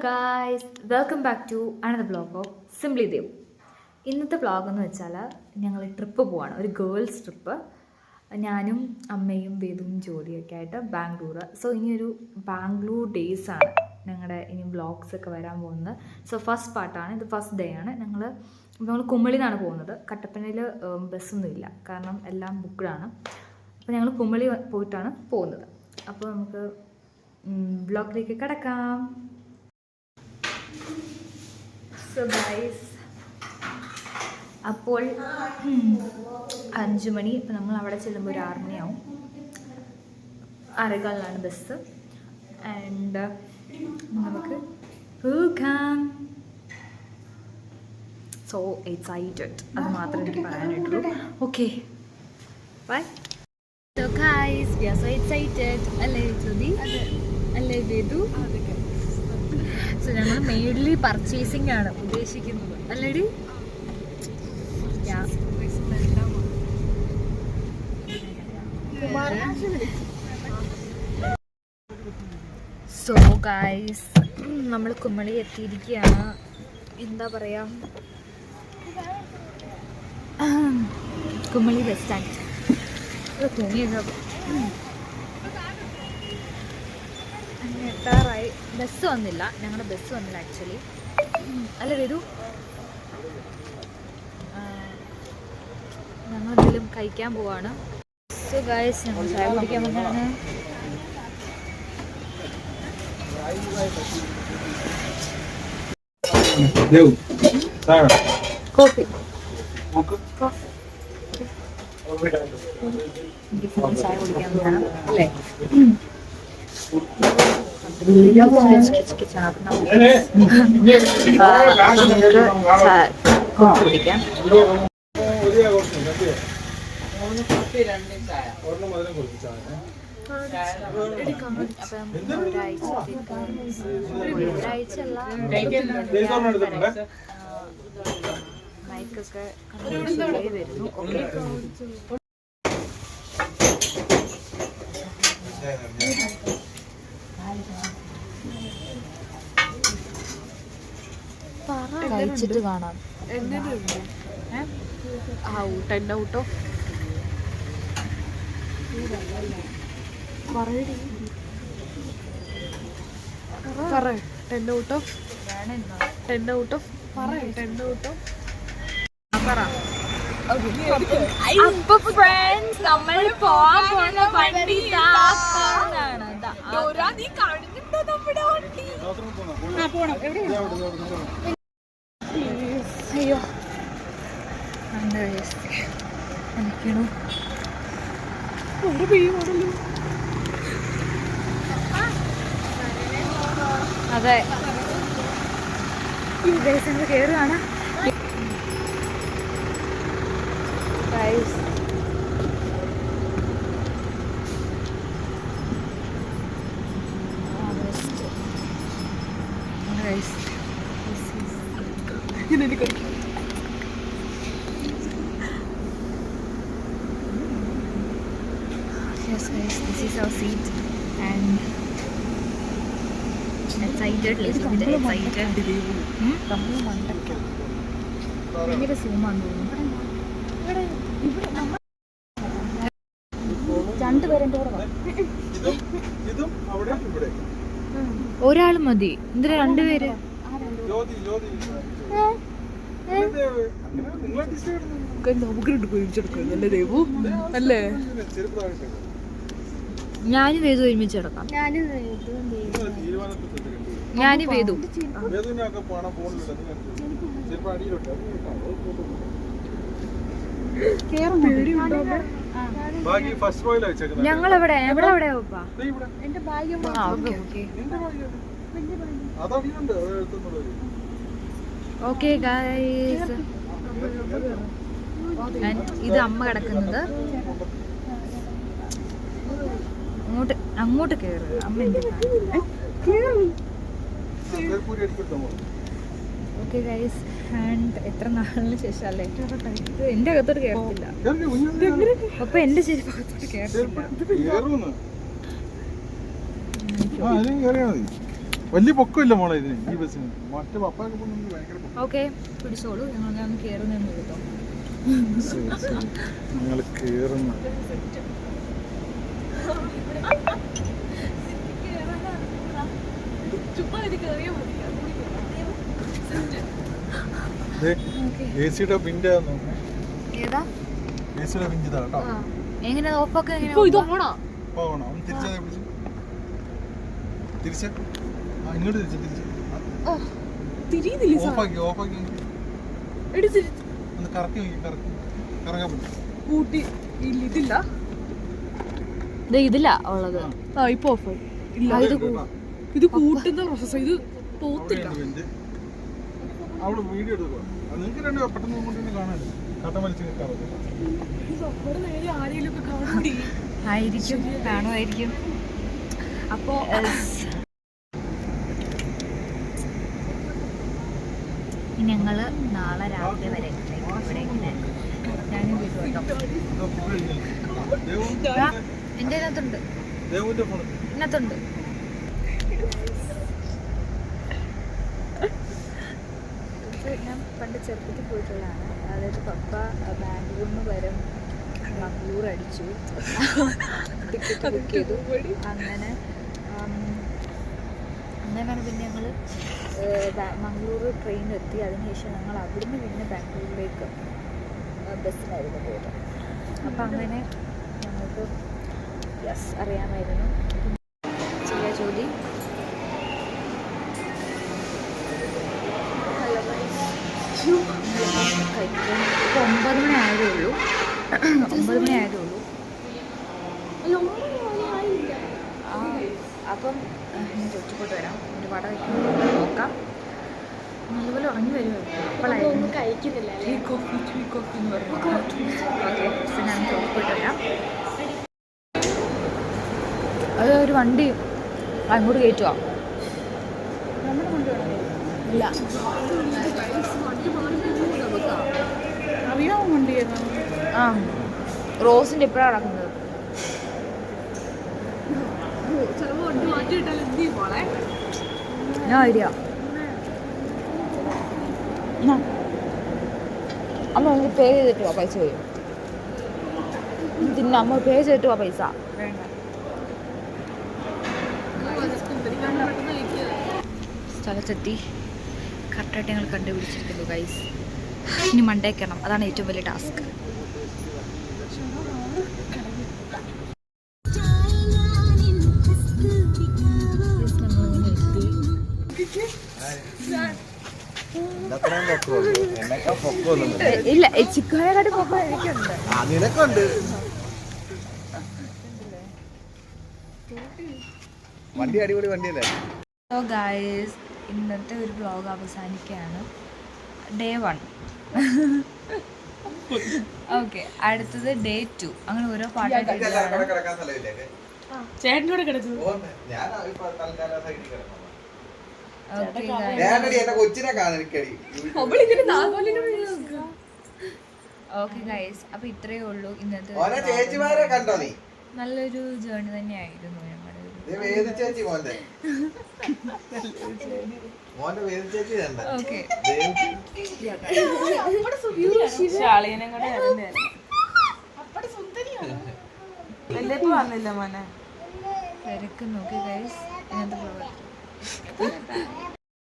Guys, welcome back to another vlog of Simply Dev. ഇന്നത്തെ vlog എന്ന് വെച്ചാൽ ഞങ്ങൾ ട്രിപ്പ് പോവാണ്, ഒരു ഗേൾസ് ട്രിപ്പ്. ഞാനും അമ്മയും വേദുവും ജോലിയൊക്കെ ആയിട്ട് ബാംഗ്ലൂർ. സോ ഇനിയൊരു ബാംഗ്ലൂർ ഡേയ്സ് ആണ് ഞങ്ങളുടെ ഇനി വ്ളോഗ്സ് ഒക്കെ വരാൻ പോകുന്നത്. സോ ഫസ്റ്റ് പാർട്ടാണ് ഇത്, ഫസ്റ്റ് ഡേ ആണ്. നമ്മൾ കുമളിയിൽ നിന്നാണ് പോകുന്നത്. കട്ടപ്പനയിൽ ബസ്സൊന്നും ഇല്ല, കാരണം എല്ലാം ബുക്ക്ഡാണ്. അപ്പോൾ ഞങ്ങൾ കുമളി പോയിട്ടാണ് പോകുന്നത്. അപ്പോൾ നമുക്ക് വ്ളോഗിലേക്ക് കിടക്കാം. സോ ഗൈസ്, അപ്പോൾ 5 മണി. ഇപ്പോൾ നമ്മൾ അവിടെ ചെല്ലുമ്പോൾ ഒരു 6 മണിയാവും. 6:15 ബസ്. ആൻഡ് നമുക്ക് പോകാം. സോ എക്സൈറ്റഡ്, അത് മാത്രമേ എനിക്ക് പറയാനായിട്ടുള്ളൂ. Okay, bye. So guys, we are so excited. അല്ലേ ജ്യോതി? അല്ലേ വേദു? സോ ഞങ്ങൾ മെയിൻലി പർച്ചേസിംഗ് ആണ് ഉദ്ദേശിക്കുന്നത്, അല്ലേടി? സോ ഗൈസ്, നമ്മൾ കുമളി എത്തിയിരിക്കുകയാണ്. എന്താ പറയാ, കുമളി ബസ് സ്റ്റാൻഡ്. ഭൂമിയൊക്കെ എത്താറായി. ബസ് വന്നില്ല, ഞങ്ങളുടെ ബസ് വന്നില്ല ആക്ച്വലി. അല്ല വരൂ, ഞങ്ങളെന്തെങ്കിലും കഴിക്കാൻ പോവാണ്. സോ ഗൈസ്, ഞങ്ങൾ ചായ കുടിക്കാൻ വന്നതാണ്. കോഫി ചായ കുടിക്കാൻ വന്നതാണ് അല്ലേ? കുടിക്കാം. മൈക്കൊക്കെ വരുന്നു. ഓക്കെ, കഴിച്ചിട്ട് കാണാം. 10 ഔട്ട് ഓഫ് 10. അപ്പൊ ഫ്രണ്ട്സ്, നമ്മൾ പോവാൻ പോകുന്ന വണ്ടി അയ്യോ അതെ, കേറുകയാണ്. Yes guys, this is our seat and excited, little bit excited. ഭയങ്കര സൂമാണ് തോന്നുന്നു. ഒരാൾ മതി, എന്തിനാ 2 പേര്? അല്ലേ, ഞാനും വേദു ഒരുമിച്ച് കിടക്കാം. ഞാനും വേദു ഞങ്ങളെവിടെ എവിടെ ഓക്കെ ഗൈസ്. ഇത് അമ്മ കിടക്കുന്നത്. അങ്ങോട്ട് കയറുക അമ്മ. ഓക്കെ ഗൈസ്, ആൻഡ് എത്ര നാളിന് ശേഷം അല്ലേ എന്റെ അകത്തോട്ട് കയറത്തില്ല. അപ്പൊ എന്റെ ചെരുപ്പകത്തോട്ട് കയറത്തില്ല. വലിയ പൊക്കമില്ല മോളെ ഇതിന്, ഈ ബസ്സിന്. മറ്റേ പപ്പായൊക്കെ പോകുന്നത് ഭയങ്കര പൊക്കം. ഓക്കെ പിടിച്ചോളൂ, ഞങ്ങൾ കയറുന്നു കേട്ടോ. ഞങ്ങൾ കേറുന്ന എസിയുടെ പിന്റെ ഏതാ എസിയുടെ പിഞ്ചിതാ കേട്ടോ. എങ്ങനെ ഓഫാക്ക പോകണം തിരിച്ച് ഇങ്ങോട്ട് തിരിച്ച് ഓഫാക്കി ഒന്ന് കറക്കി കറങ്ങാൻ പറ്റും. ഇതില്ല ഉള്ളത്. ഇപ്പൊ ഓഫായി. ഇത് കൂട്ടുന്ന പ്രോസസ്. ഇത് പോത്തില്ല. അവിടെ വീഡിയോ എടുക്കുക. നിങ്ങൾക്ക് രണ്ട് പെട്ടെന്ന് കൊണ്ടുതന്നെ കാണാൻ കഥ വലിച്ച് ആയിരിക്കും, കാണുമായിരിക്കും. അപ്പോൾ ഞങ്ങൾ നാളെ രാവിലെ വരെ ഇവിടെ ഇങ്ങനെ ഞാനും വീട്ടു എൻ്റെ ഇതിനകത്തുണ്ട് ഇതിനകത്തുണ്ട്. ഞാൻ പണ്ട് ചെറുപ്പത്തിൽ പോയിട്ടുള്ളതാണ്. അതായത് പപ്പ ബാംഗ്ലൂരിൽ നിന്ന് വരും മംഗ്ലൂർ അടിച്ചു, ടിക്കറ്റ് ബുക്ക് ചെയ്തു. അങ്ങനെയാണ് പിന്നെ ഞങ്ങൾ മംഗ്ലൂർ ട്രെയിനിലെത്തി. അതിനുശേഷം ഞങ്ങൾ അവിടുന്ന് പിന്നെ ബാംഗ്ലൂരിലേക്ക് ബസ്സിനായിരുന്നു പോയത്. അപ്പം അങ്ങനെ ഞങ്ങൾക്ക് അറിയാമായിരുന്നു ചെയ്യാ ജോലി. കഴിക്കാൻ ഇപ്പോൾ 9 മണി ആയതേ ഉള്ളൂ. അപ്പം ഞാൻ ചോദിച്ചിട്ട് വരാം. ഒരു വട വയ്ക്കുന്നത് നോക്കാം. നല്ലപോലെ ഉറങ്ങി വരുമായിരുന്നു. അപ്പോഴായിരുന്നു കഴിക്കുന്നില്ല. കോഫി എന്ന് പറഞ്ഞു. ഓക്കെ, ഞാൻ ചോദിച്ചിട്ട് വരാം. അത് ഒരു വണ്ടി അങ്ങോട്ട് കയറ്റുക. ഇല്ല, ആ റോസിൻ്റെ ഇപ്പോഴാണ് നടക്കുന്നത്. ഞാൻ ഐഡിയ അമ്മ പേ ചെയ്തിട്ട് പോവാ പൈസ വരും. പിന്നെ അമ്മ പേ ചെയ്തിട്ട് പോവാ പൈസ. സ്ഥലത്തെത്തി. കറക്റ്റായിട്ട് ഞങ്ങൾ കണ്ടുപിടിച്ചിരിക്കുന്നു ഗൈസ്. ഇനി മണ്ടേക്കണം, അതാണ് ഏറ്റവും വലിയ ടാസ്ക്. ഇല്ല, ചിക്കനെക്കാട്ടി പൊക്കം എനിക്കുണ്ട്. വണ്ടി അടിപൊളി വണ്ടിയല്ലേ. സോ ഗൈസ്, ഇന്നത്തെ ഒരു വ്ലോഗ് അവസാനിക്കുകയാണ്. ഡേ 1. ഓക്കെ, അടുത്തത് ഡേ 2. അങ്ങനെ ഓരോ പാട്ടായിട്ട് ചേട്ടനോട് കിടക്കും. ഓക്കെ ഗൈസ്, അപ്പൊ ഇത്രയേ ഉള്ളൂ ഇന്നത്തെ. നല്ലൊരു ജേർണി തന്നെയായിരുന്നു ഞങ്ങളുടെ. വന്നില്ല മോനെ. തിരക്ക് നോക്കി ഗൈസ്. ഇന്നത്തെ